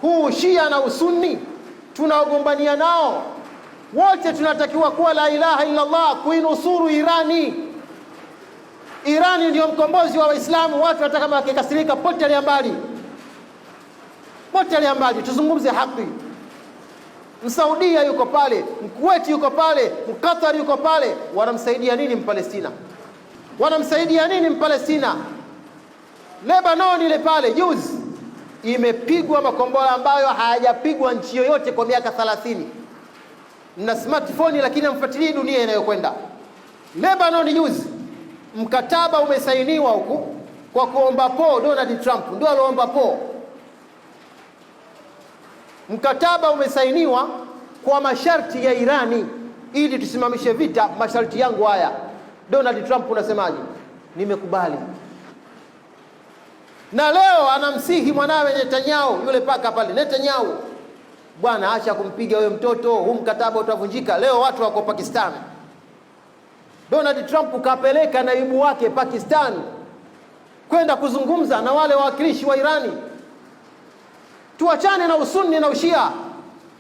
huu Shia na Usunni tunaogombania nao wote tunatakiwa kuwa la ilaha illa Allah, kuinusuru Irani. Irani ndio mkombozi wa Waislamu. Watu hata kama wakikasirika, potelea mbali, potelea mbali, tuzungumze haki. Msaudia yuko pale, Mkuweti yuko pale, Mkatari yuko pale, wanamsaidia nini Mpalestina? Wanamsaidia nini Mpalestina? Lebanon ile pale juzi imepigwa makombora ambayo hayajapigwa nchi yoyote kwa miaka 30. Na smartphone lakini amfuatilie dunia inayokwenda. Lebanon juzi mkataba umesainiwa huku kwa kuomba po Donald Trump, ndio aliomba po. Mkataba umesainiwa kwa masharti ya Irani ili tusimamishe vita. Masharti yangu haya, Donald Trump unasemaje? Nimekubali. Na leo anamsihi mwanawe Netanyahu, yule paka pale, Netanyahu, bwana acha kumpiga wewe mtoto, huu mkataba utavunjika. Leo watu wako Pakistan. Donald Trump kapeleka naibu wake Pakistan kwenda kuzungumza na wale wawakilishi wa Irani. Tuachane na Usunni na Ushia.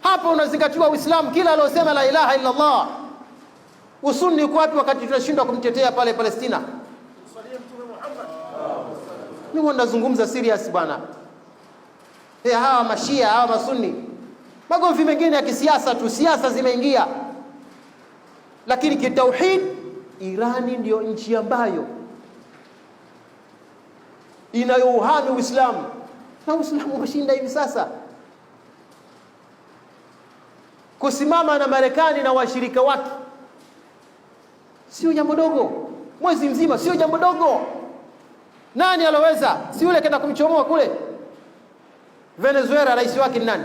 Hapa unazingatiwa Uislamu. Kila aliyosema la ilaha illa Allah, Usunni uko wapi wakati tunashindwa kumtetea pale Palestina? Mimi nazungumza serious bwana. Hawa Mashia, hawa Masunni, magomvi mengine ya kisiasa tu, siasa zimeingia. Lakini kitauhid, Irani ndio nchi ambayo inayouhami Uislamu, na Uislamu umeshinda hivi sasa. Kusimama na Marekani na washirika wake sio jambo dogo. Mwezi mzima sio jambo dogo. Nani aloweza? Si yule kenda kumchomoa kule Venezuela, rais wake ni nani?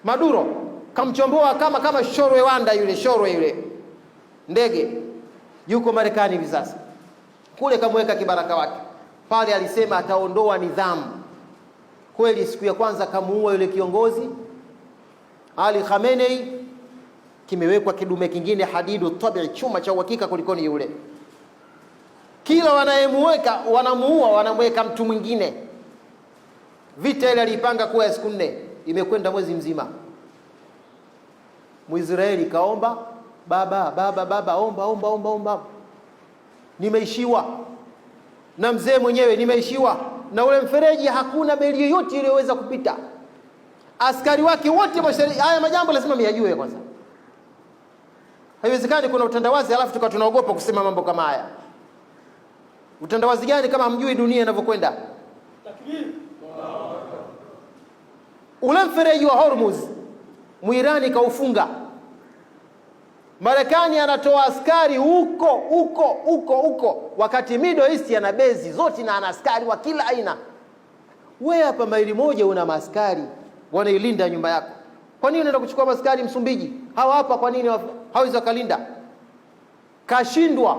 Maduro. Kamchomboa kama Shorwe Wanda yule, Shorwe yule ndege yuko Marekani hivi sasa. Kule kamweka kibaraka wake. Pale alisema ataondoa nidhamu. Kweli siku ya kwanza kamuua yule kiongozi Ali Khamenei, kimewekwa kidume kingine hadidu tabi, chuma cha uhakika kulikoni yule. Kila wanayemweka wanamuua, wanamweka mtu mwingine. Vita ile alipanga kuwa siku 4, imekwenda mwezi mzima. Muisraeli kaomba, baba omba. Nimeishiwa. Na mzee mwenyewe nimeishiwa. Na ule mfereji hakuna meli yoyote iliyoweza kupita. Askari wake wote mashariki. Haya majambo lazima miyajue kwanza. Haiwezekani kuna utandawazi alafu tukawa tunaogopa kusema mambo kama haya. Utandawazi gani kama hamjui dunia inavyokwenda? Takbir. Ule mfereji wa Hormuz Muirani kaufunga. Marekani anatoa askari huko wakati Middle East yana bezi zote na ana askari wa kila aina. Wewe hapa maili moja una maaskari wanailinda nyumba yako. Kwa nini unaenda kuchukua maaskari Msumbiji? Hawa hapa kwa nini hawezi kulinda? Kashindwa.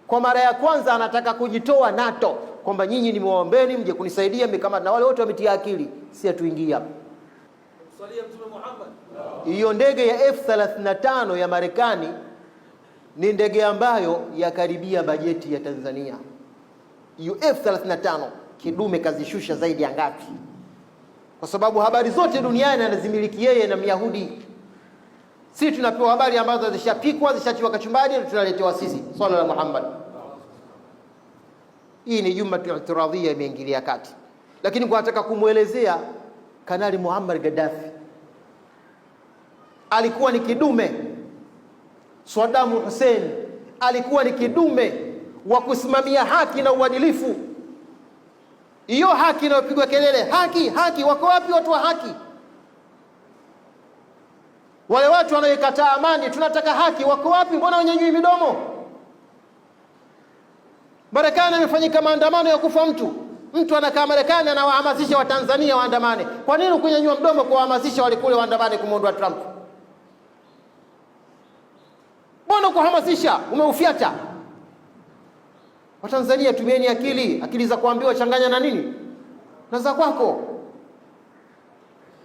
Kwa mara ya kwanza anataka kujitoa NATO, kwamba nyinyi nimewaombeni mje kunisaidia kama na wale wote wametia akili, si atuingie hapa. Msalia Mtume Muhammad. Hiyo ndege ya F-35 ya Marekani ni ndege ambayo yakaribia bajeti ya Tanzania. Hiyo F-35 kidume kazishusha zaidi ya ngapi? Kwa sababu habari zote duniani anazimiliki yeye na Myahudi. Sisi tunapewa habari ambazo zishapikwa, zishatiwa kachumbari, tunaletewa sisi. Swalla la Muhammad. Hii ni Jumatu I'tiradhia imeingilia kati. Lakini kwa nataka kumuelezea Kanali Muammar Gaddafi alikuwa ni kidume. Saddam Hussein alikuwa ni kidume wa kusimamia haki na uadilifu. Hiyo haki inayopigwa kelele, haki, wako wapi watu wa haki? Wale watu wanaokataa amani, tunataka haki, wako wapi? Mbona wanyanyui midomo? Marekani imefanyika maandamano ya kufa mtu anakaa Marekani anawahamasisha Watanzania waandamane. Kwa nini ukunyanyua mdomo kuwahamasisha wale kule waandamane kumuondoa Trump? Mbona kuhamasisha umeufiata? Watanzania tumieni akili za kuambiwa changanya na nini? Na za kwako.